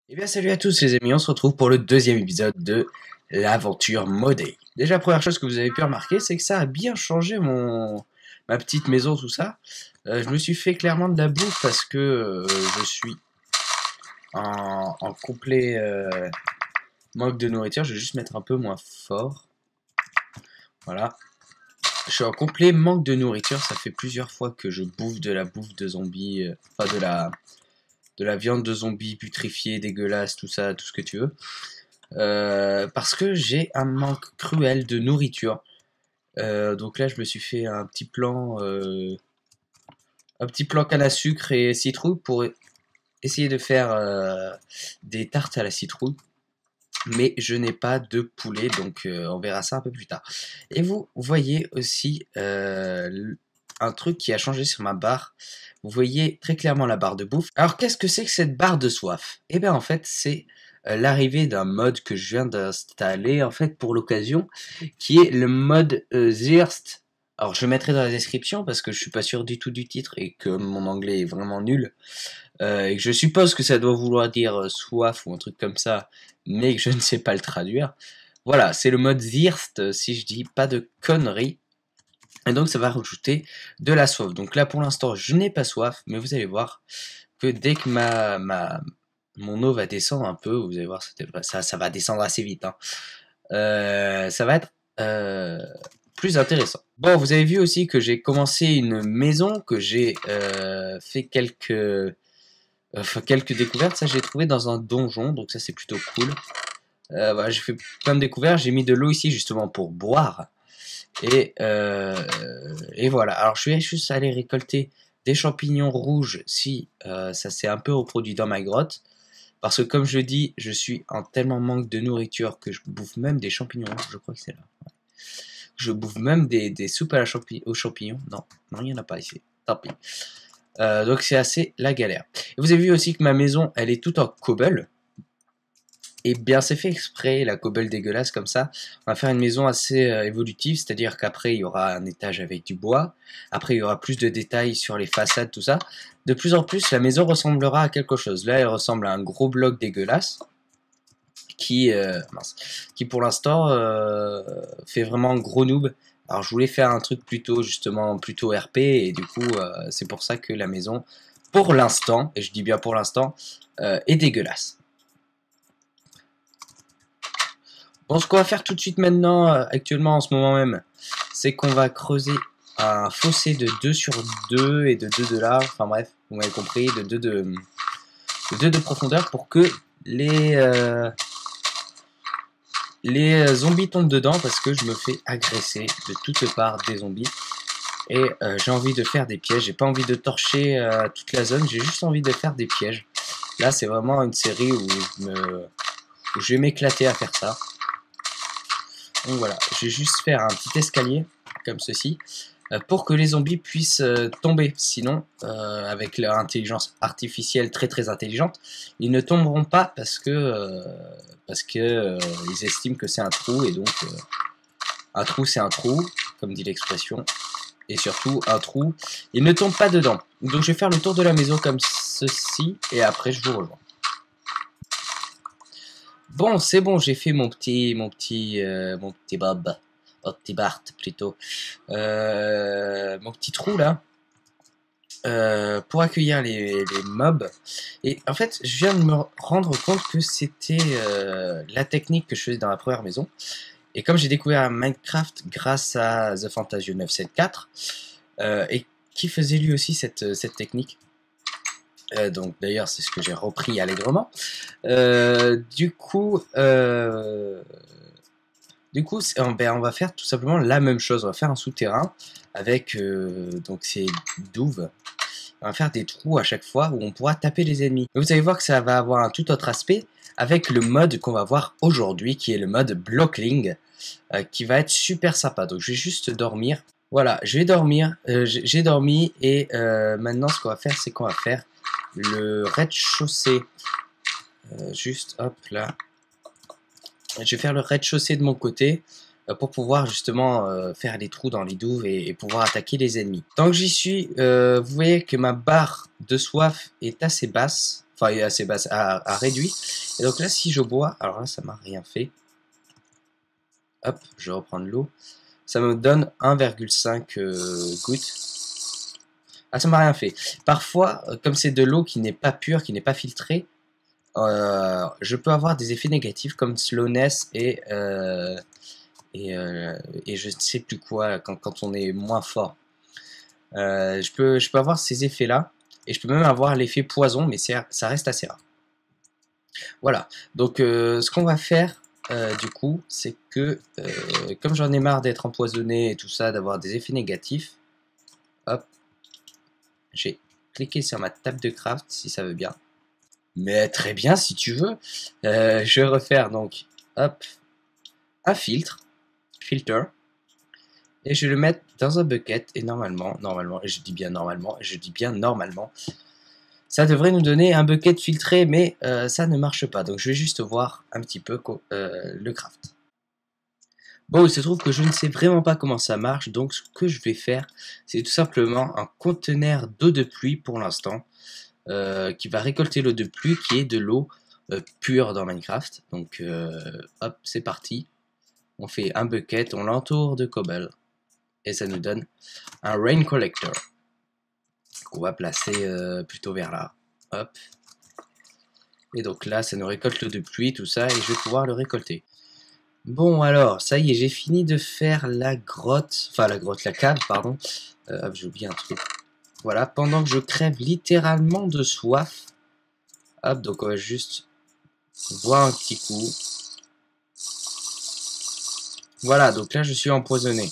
Eh bien salut à tous les amis, on se retrouve pour le deuxième épisode de l'aventure modée. Déjà première chose que vous avez pu remarquer, c'est que ça a bien changé ma petite maison, tout ça. Je me suis fait clairement de la bouffe parce que je suis en complet manque de nourriture. Je vais juste mettre un peu moins fort. Voilà. Je suis en complet manque de nourriture, ça fait plusieurs fois que je bouffe de la bouffe de zombies, enfin de la viande de zombies putrifiée, dégueulasse, tout ça, tout ce que tu veux. Parce que j'ai un manque cruel de nourriture. Donc là, je me suis fait un petit plan canne à sucre et citrouille pour essayer de faire des tartes à la citrouille. Mais je n'ai pas de poulet, donc on verra ça un peu plus tard. Et vous voyez aussi un truc qui a changé sur ma barre. Vous voyez très clairement la barre de bouffe. Alors qu'est-ce que c'est que cette barre de soif? Eh bien en fait c'est l'arrivée d'un mode que je viens d'installer en fait pour l'occasion, qui est le mode Zirst. Alors je mettrai dans la description parce que je suis pas sûr du tout du titre et que mon anglais est vraiment nul. Et que je suppose que ça doit vouloir dire soif ou un truc comme ça, mais que je ne sais pas le traduire. Voilà, c'est le mode Zirst, si je dis pas de conneries. Et donc ça va rajouter de la soif. Donc là pour l'instant je n'ai pas soif, mais vous allez voir que dès que mon eau va descendre un peu, vous allez voir ça va descendre assez vite. Hein. Ça va être plus intéressant. Bon, vous avez vu aussi que j'ai commencé une maison, que j'ai fait quelques découvertes. Ça j'ai trouvé dans un donjon, donc ça c'est plutôt cool. Voilà, j'ai fait plein de découvertes. J'ai mis de l'eau ici justement pour boire. Et voilà. Alors je vais juste aller récolter des champignons rouges si ça s'est un peu reproduit dans ma grotte. Parce que comme je dis, je suis en tellement manque de nourriture que je bouffe même des champignons rouges. Je crois que c'est là. Ouais. Je bouffe même des soupes aux champignons. Non, non, il n'y en a pas ici. Tant pis. Donc c'est assez la galère. Et vous avez vu aussi que ma maison, elle est toute en cobble. Et bien, c'est fait exprès, la cobble dégueulasse comme ça. On va faire une maison assez évolutive, c'est-à-dire qu'après, il y aura un étage avec du bois. Après, il y aura plus de détails sur les façades, tout ça. De plus en plus, la maison ressemblera à quelque chose. Là, elle ressemble à un gros bloc dégueulasse qui pour l'instant, fait vraiment gros noob. Alors, je voulais faire un truc plutôt, justement, plutôt RP, et du coup, c'est pour ça que la maison, pour l'instant, et je dis bien pour l'instant, est dégueulasse. Bon, ce qu'on va faire tout de suite maintenant, actuellement en ce moment même, c'est qu'on va creuser un fossé de 2 sur 2 et de 2 de large, enfin bref, vous m'avez compris, de 2 de profondeur pour que les zombies tombent dedans parce que je me fais agresser de toutes parts des zombies. Et j'ai envie de faire des pièges, j'ai pas envie de torcher toute la zone, j'ai juste envie de faire des pièges. Là, c'est vraiment une série où je vais m'éclater à faire ça. Donc voilà, je vais juste faire un petit escalier, comme ceci, pour que les zombies puissent tomber. Sinon, avec leur intelligence artificielle très très intelligente, ils ne tomberont pas parce que ils estiment que c'est un trou, et donc un trou c'est un trou, comme dit l'expression, et surtout un trou, ils ne tombent pas dedans. Donc je vais faire le tour de la maison comme ceci, et après je vous rejoins. Bon, c'est bon, j'ai fait mon petit Bob, mon petit Bart plutôt, mon petit trou là, pour accueillir les mobs. Et en fait, je viens de me rendre compte que c'était la technique que je faisais dans la première maison. Et comme j'ai découvert Minecraft grâce à The Fantasio 974, et qui faisait lui aussi cette technique. Donc d'ailleurs c'est ce que j'ai repris allègrement. Du coup, on va faire tout simplement la même chose. On va faire un souterrain avec donc ces douves. On va faire des trous à chaque fois où on pourra taper les ennemis. Et vous allez voir que ça va avoir un tout autre aspect avec le mode qu'on va voir aujourd'hui, qui est le mode Blockling, qui va être super sympa. Donc je vais juste dormir. Voilà, je vais dormir. J'ai dormi, et maintenant ce qu'on va faire, c'est qu'on va faire le rez-de-chaussée. Juste hop là. Je vais faire le rez-de-chaussée de mon côté pour pouvoir justement faire les trous dans les douves et pouvoir attaquer les ennemis. Tant que j'y suis, vous voyez que ma barre de soif est assez basse. enfin il est assez basse, à réduit. Et donc là, si je bois, alors là, ça m'a rien fait. Hop, je reprends de l'eau. Ça me donne 1,5 gouttes. Ah, ça m'a rien fait. Parfois, comme c'est de l'eau qui n'est pas pure, qui n'est pas filtrée, je peux avoir des effets négatifs comme slowness et je ne sais plus quoi quand on est moins fort. Je peux avoir ces effets-là et je peux même avoir l'effet poison, mais ça reste assez rare. Voilà, donc ce qu'on va faire du coup, c'est que comme j'en ai marre d'être empoisonné et tout ça, d'avoir des effets négatifs, hop, j'ai cliqué sur ma table de craft si ça veut bien. Mais très bien si tu veux. Je vais refaire donc, hop, un filtre, et je vais le mettre dans un bucket et normalement, et je dis bien normalement, ça devrait nous donner un bucket filtré, mais ça ne marche pas. Donc je vais juste voir un petit peu le craft. Bon, il se trouve que je ne sais vraiment pas comment ça marche, donc ce que je vais faire, c'est tout simplement un conteneur d'eau de pluie pour l'instant, qui va récolter l'eau de pluie, qui est de l'eau pure dans Minecraft. Donc hop, c'est parti. On fait un bucket, on l'entoure de cobble, et ça nous donne un rain collector, qu'on va placer plutôt vers là. Hop. Et donc là, ça nous récolte l'eau de pluie, tout ça, et je vais pouvoir le récolter. Bon alors, ça y est, j'ai fini de faire la grotte, enfin la cave, pardon. Hop, j'ai oublié un truc. Voilà, pendant que je crève littéralement de soif. Hop, donc on va juste boire un petit coup. Voilà, donc là je suis empoisonné.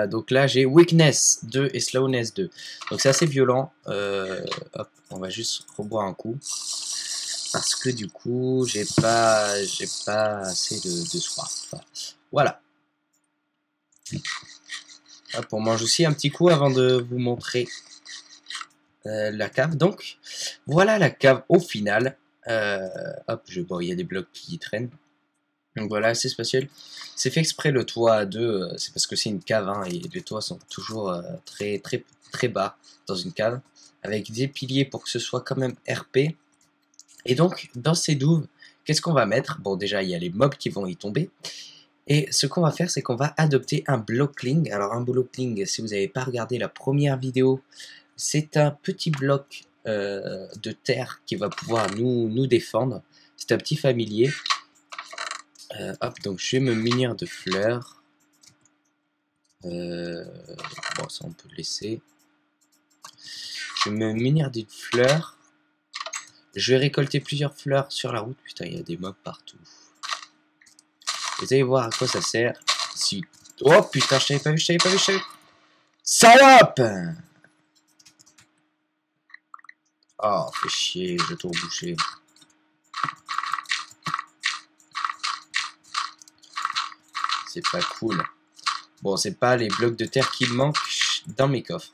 Donc là j'ai Weakness 2 et Slowness 2. Donc c'est assez violent. Hop, on va juste reboire un coup. Parce que du coup, j'ai pas assez de soif. Voilà. Hop, on mange aussi un petit coup avant de vous montrer la cave. Donc, voilà la cave au final. Hop, bon, il y a des blocs qui traînent. Donc voilà, c'est spatial. C'est fait exprès le toit à deux, c'est parce que c'est une cave, hein, et les toits sont toujours très bas dans une cave, avec des piliers pour que ce soit quand même RP. Et donc, dans ces douves, qu'est-ce qu'on va mettre? Bon, déjà, il y a les mobs qui vont y tomber. Et ce qu'on va faire, c'est qu'on va adopter un blockling. Alors, un blockling, si vous n'avez pas regardé la première vidéo, c'est un petit bloc de terre qui va pouvoir nous défendre. C'est un petit familier. Hop, donc je vais me munir de fleurs. Bon, ça, on peut le laisser. Je vais me munir d'une fleur. Je vais récolter plusieurs fleurs sur la route. Putain, il y a des mobs partout. Vous allez voir à quoi ça sert. Si... Oh putain, je t'avais pas vu. Salope! Oh, fais chier, je tourne bouché. C'est pas cool. Bon, c'est pas les blocs de terre qui manquent dans mes coffres.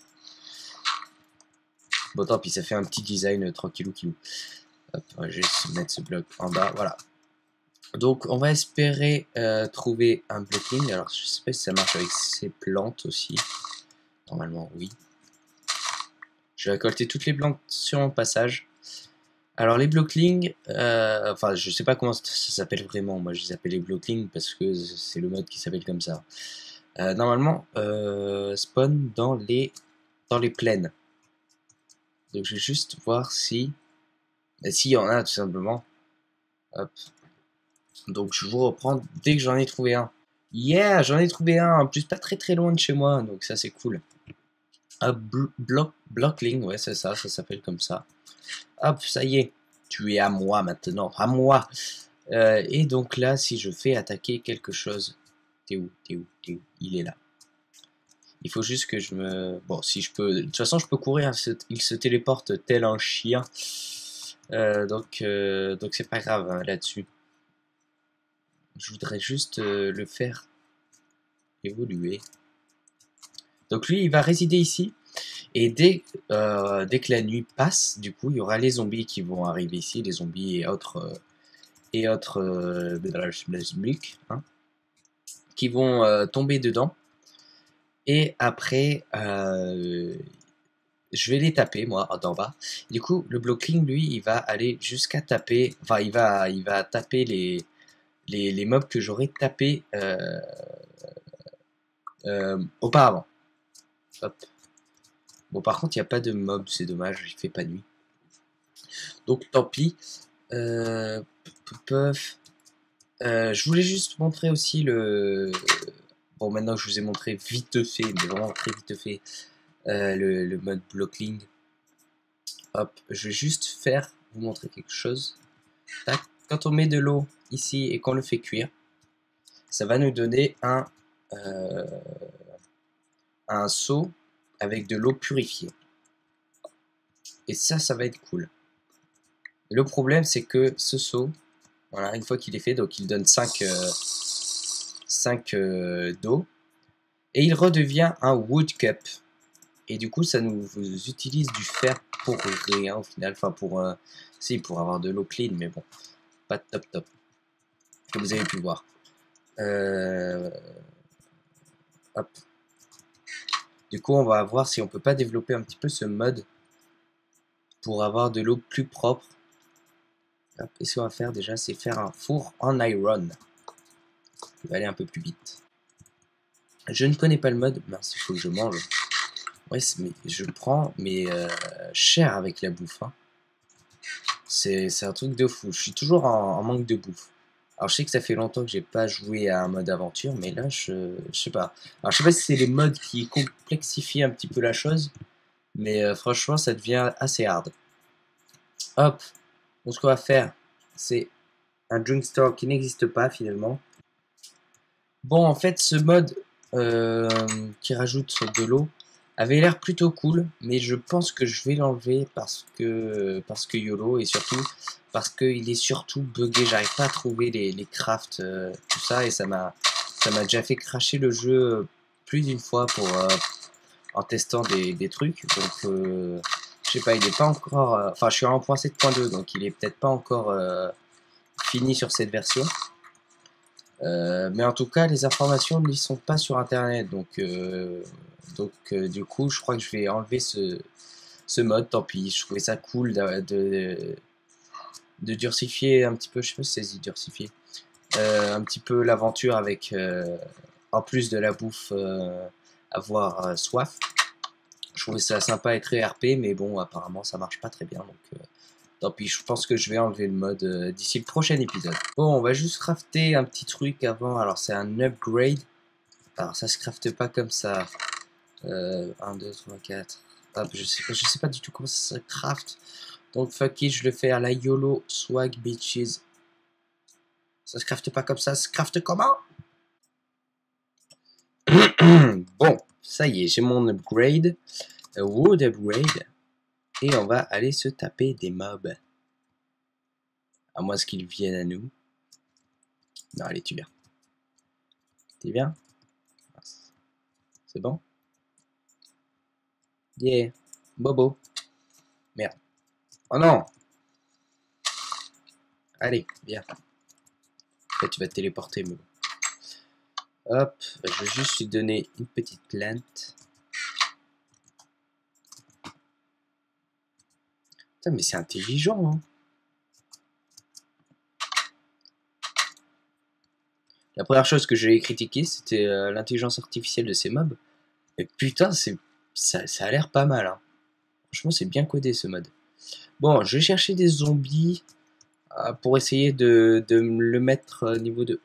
Bon, tant pis, ça fait un petit design tranquillou. Hop, on va juste mettre ce bloc en bas, voilà. Donc, on va espérer trouver un blocking. Alors, je sais pas si ça marche avec ces plantes aussi. Normalement, oui. Je vais récolter toutes les plantes sur mon passage. Alors, les blocklings, enfin, je sais pas comment ça s'appelle vraiment. Moi, je les appelle les blocklings parce que c'est le mode qui s'appelle comme ça. Normalement, spawn dans les plaines. Donc, je vais juste voir si... S'il y en a, tout simplement. Hop. Donc, je vous reprends dès que j'en ai trouvé un. Yeah, j'en ai trouvé un. En plus, pas très loin de chez moi. Donc, ça, c'est cool. Hop, blockling, ouais, c'est ça s'appelle comme ça. Hop, ça y est. Tu es à moi maintenant. À moi. Et donc là, si je fais attaquer quelque chose... T'es où? Il est là. Il faut juste que je me... Bon, si je peux... De toute façon, je peux courir. Il se téléporte tel un chien. Donc c'est pas grave, hein, là-dessus. Je voudrais juste le faire évoluer. Donc lui, il va résider ici. Et dès que la nuit passe, du coup, il y aura les zombies qui vont arriver ici. Les zombies et autres... hein, qui vont tomber dedans. Et après, je vais les taper, moi, d'en bas. Du coup, le Blockling, lui, il va aller jusqu'à taper... Enfin, il va taper les mobs que j'aurais tapés auparavant. Hop. Bon, par contre, il n'y a pas de mob, c'est dommage, il fait pas nuit. Donc, tant pis. Je voulais juste montrer aussi le... Bon, maintenant que je vous ai montré vite fait, mais vraiment très vite fait, le mode Blockling. Hop, je vais juste vous montrer quelque chose. Tac. Quand on met de l'eau ici et qu'on le fait cuire, ça va nous donner un seau avec de l'eau purifiée. Et ça va être cool. Le problème, c'est que ce seau, voilà, une fois qu'il est fait, donc il donne 5 d'eau, et il redevient un wood cup. Et du coup, ça nous utilise du fer pour rien au final. Enfin, pour avoir de l'eau clean, mais bon, pas top. Comme vous avez pu voir. Hop. Du coup, on va voir si on peut pas développer un petit peu ce mode pour avoir de l'eau plus propre. Hop. Et ce qu'on va faire déjà, c'est faire un four en iron. Il va aller un peu plus vite. Je ne connais pas le mode. Mince, il faut que je mange. Ouais, mais je prends mais cher avec la bouffe. Hein. C'est un truc de fou. Je suis toujours en manque de bouffe. Alors je sais que ça fait longtemps que j'ai pas joué à un mode aventure, mais là je sais pas. Alors je sais pas si c'est les modes qui complexifient un petit peu la chose, mais franchement ça devient assez hard. Hop, donc ce qu'on va faire, c'est un drink store qui n'existe pas finalement. Bon, en fait ce mode qui rajoute de l'eau avait l'air plutôt cool, mais je pense que je vais l'enlever parce que YOLO, et surtout parce qu'il est surtout buggé. J'arrive pas à trouver les crafts, tout ça, et ça m'a déjà fait cracher le jeu plus d'une fois en testant des trucs. Donc je sais pas, il est pas encore, enfin je suis en 1.7.2, donc il est peut-être pas encore fini sur cette version. Mais en tout cas, les informations n'y sont pas sur internet, donc du coup, je crois que je vais enlever ce mode. Tant pis, je trouvais ça cool de durcifier un petit peu, je sais pas si c'est durcifier, un petit peu l'aventure avec, en plus de la bouffe, avoir soif. Je trouvais ça sympa et très RP, mais bon, apparemment ça marche pas très bien, donc tant pis, je pense que je vais enlever le mode d'ici le prochain épisode. Bon, on va juste crafter un petit truc avant. Alors, c'est un upgrade. Alors, ça se crafte pas comme ça. 1, 2, 3, 4. Hop, je sais pas du tout comment ça se craft. Donc, fuck it, je le fais à la YOLO Swag Bitches. Ça se crafte pas comme ça. Ça se crafte comment? Bon, ça y est, j'ai mon upgrade. Wood upgrade. Et on va aller se taper des mobs. À moins qu'ils viennent à nous. Non, allez, tu viens. Tu viens? C'est bon? Yeah. Bobo. Merde. Oh non! Allez, viens. Là, tu vas te téléporter, mais bon. Hop, je vais juste lui donner une petite plante. Putain, mais c'est intelligent, hein. La première chose que j'ai critiqué, c'était l'intelligence artificielle de ces mobs. Et putain, ça a l'air pas mal, hein. Franchement, c'est bien codé, ce mode. Bon, je vais chercher des zombies pour essayer de le mettre au niveau de...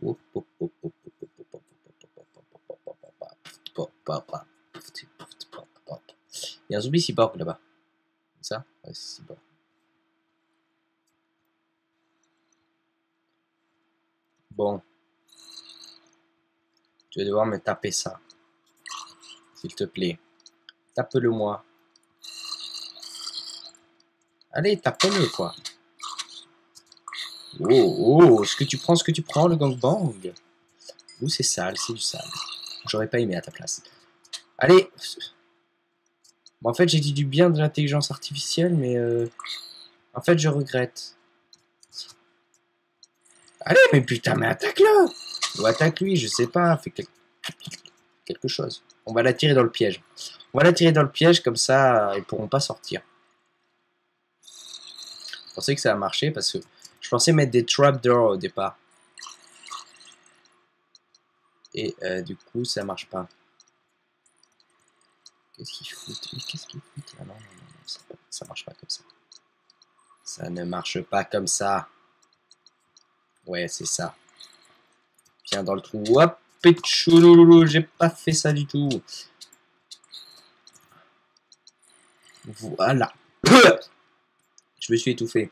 Il y a un zombie cyborg là-bas. C'est ça? Ouais, c'est cyborg. Bon. Tu vas devoir me taper ça. S'il te plaît. Tape-le moi. Allez, tape-le quoi. Oh, ce que tu prends, le gangbang. Ouh, c'est sale, c'est du sale. J'aurais pas aimé à ta place. Allez. Bon, en fait, j'ai dit du bien de l'intelligence artificielle, mais en fait, je regrette. Allez, mais putain, mais attaque-le. Ou attaque-lui, je sais pas. Fais quelque chose. On va l'attirer dans le piège. On va la tirer dans le piège, comme ça, ils pourront pas sortir. Je pensais que ça a marché parce que je pensais mettre des trapdoors au départ. Et du coup, ça marche pas. Qu'est-ce qu'ils foutent? Mais qu'est-ce qu'ils foutent? Ah non, non, non, non, ça marche pas comme ça. Ça ne marche pas comme ça. Ouais, c'est ça. Viens dans le trou. Hop, pétchouloulou, j'ai pas fait ça du tout. Voilà. Je me suis étouffé.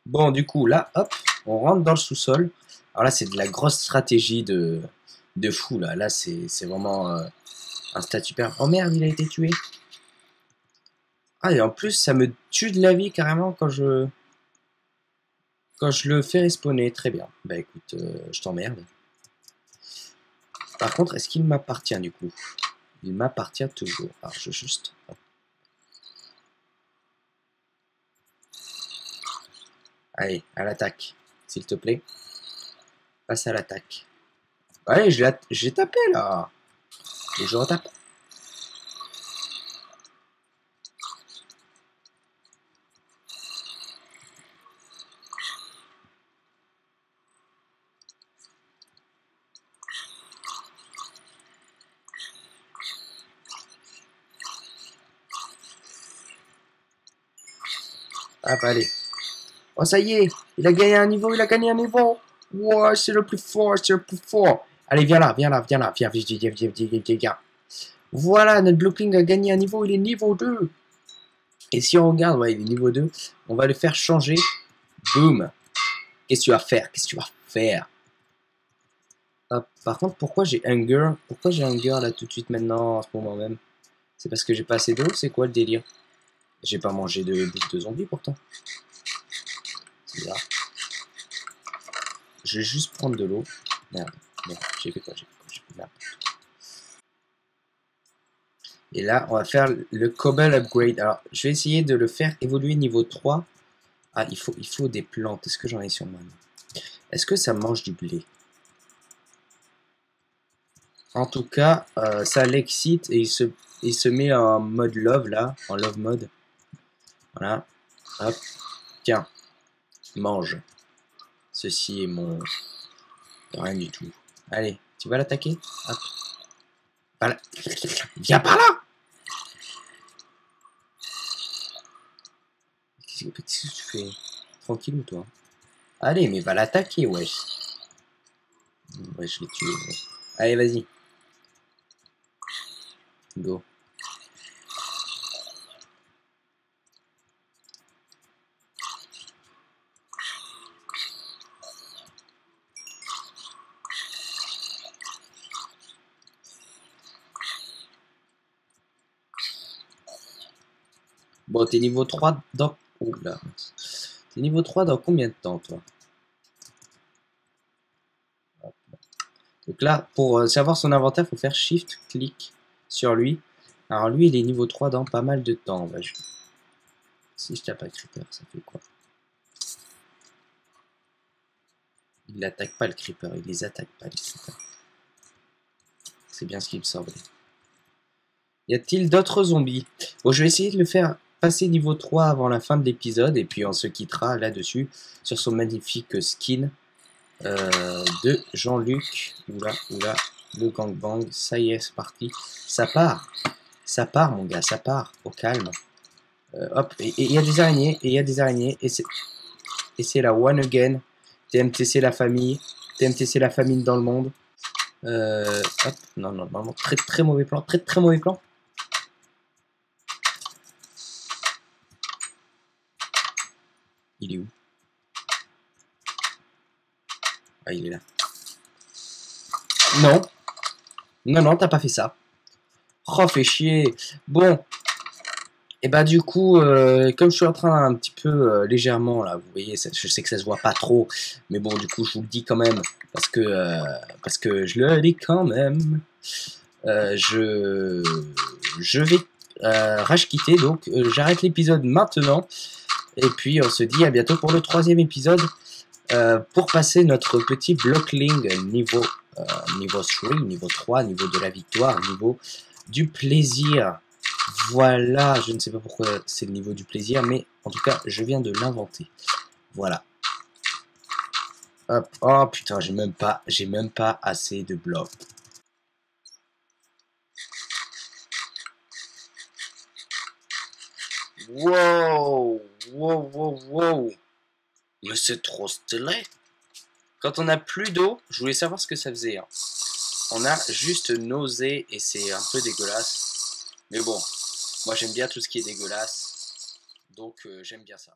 Bon, du coup, là, hop, on rentre dans le sous-sol. Alors là, c'est de la grosse stratégie de fou, là. Là, c'est vraiment un stat super. Oh merde, il a été tué. Ah, et en plus, ça me tue de la vie carrément quand je le fais respawner. Très bien. Bah écoute, je t'emmerde. Par contre, est-ce qu'il m'appartient du coup? Il m'appartient toujours. Alors, je juste... Allez, à l'attaque, s'il te plaît. Passe à l'attaque. Allez, j'ai tapé là. Et je retape. Ah bah allez. Oh ça y est, il a gagné un niveau, il a gagné un niveau. Ouais, c'est le plus fort, c'est le plus fort. Allez, viens là, viens là, viens là, viens, viens, viens, viens, viens, viens, viens. Voilà, notre Blockling a gagné un niveau, il est niveau 2. Et si on regarde, ouais, il est niveau 2, on va le faire changer. Boum. Qu'est-ce que tu vas faire? Qu'est-ce que tu vas faire? Hop. Par contre, pourquoi j'ai Hunger? Pourquoi j'ai Hunger là tout de suite maintenant, en ce moment même? C'est parce que j'ai pas assez d'eau? C'est quoi le délire? J'ai pas mangé de bouffe de zombie pourtant. C'est bizarre. Je vais juste prendre de l'eau. Merde, merde, j'ai fait quoi? J'ai fait merde. Et là, on va faire le Cobble Upgrade. Alors, je vais essayer de le faire évoluer niveau 3. Ah, il faut des plantes. Est-ce que j'en ai sur moi? Est-ce que ça mange du blé? En tout cas, ça l'excite et il se met en mode love là, en love mode. Voilà. Hop. Tiens. Mange. Ceci est mon... Rien du tout. Allez, tu vas l'attaquer? Hop. Voilà. Viens par là! Qu'est-ce que tu fais? Tranquille ou toi? Allez, mais va l'attaquer, wesh. Ouais, je l'ai tué. Ouais. Allez, vas-y. Go. Bon, t'es niveau 3 dans... Oula. T'es niveau 3 dans combien de temps, toi? Donc là, pour savoir son inventaire, il faut faire Shift-Click sur lui. Alors lui, il est niveau 3 dans pas mal de temps. Bah, si je tape un creeper, ça fait quoi? Il n'attaque pas le creeper, il les attaque pas les creepers. C'est bien ce qu'il me semblait. Y a-t-il d'autres zombies? Bon, je vais essayer de le faire passer niveau 3 avant la fin de l'épisode. Et puis on se quittera là-dessus sur son magnifique skin de Jean-Luc. Oula, oula, le gangbang. Ça y est, c'est parti. Ça part. Ça part, mon gars, ça part. Au calme. Hop, et il y a des araignées. Et il y a des araignées. Et c'est la one again. TMTC la famille. TMTC la famine dans le monde. Hop, non, non, non, très très mauvais plan. Très très mauvais plan. Il est où? Ah, il est là. Non. Non, non, t'as pas fait ça. Oh, fait chier. Bon. Et bah du coup, comme je suis en train un petit peu légèrement, là, vous voyez, je sais que ça se voit pas trop. Mais bon, du coup, je vous le dis quand même. Parce que je le dis quand même. Je vais rage quitter. Donc, j'arrête l'épisode maintenant. Et puis, on se dit à bientôt pour le 3e épisode. Pour passer notre petit Blockling niveau 3, niveau 3, niveau de la victoire, niveau du plaisir. Voilà, je ne sais pas pourquoi c'est le niveau du plaisir, mais en tout cas, je viens de l'inventer. Voilà. Hop. Oh putain, j'ai même pas assez de blocs. Wow, wow, wow, wow. Mais c'est trop stylé. Quand on n'a plus d'eau, je voulais savoir ce que ça faisait. Hein. On a juste nausée et c'est un peu dégueulasse. Mais bon, moi j'aime bien tout ce qui est dégueulasse. Donc j'aime bien ça.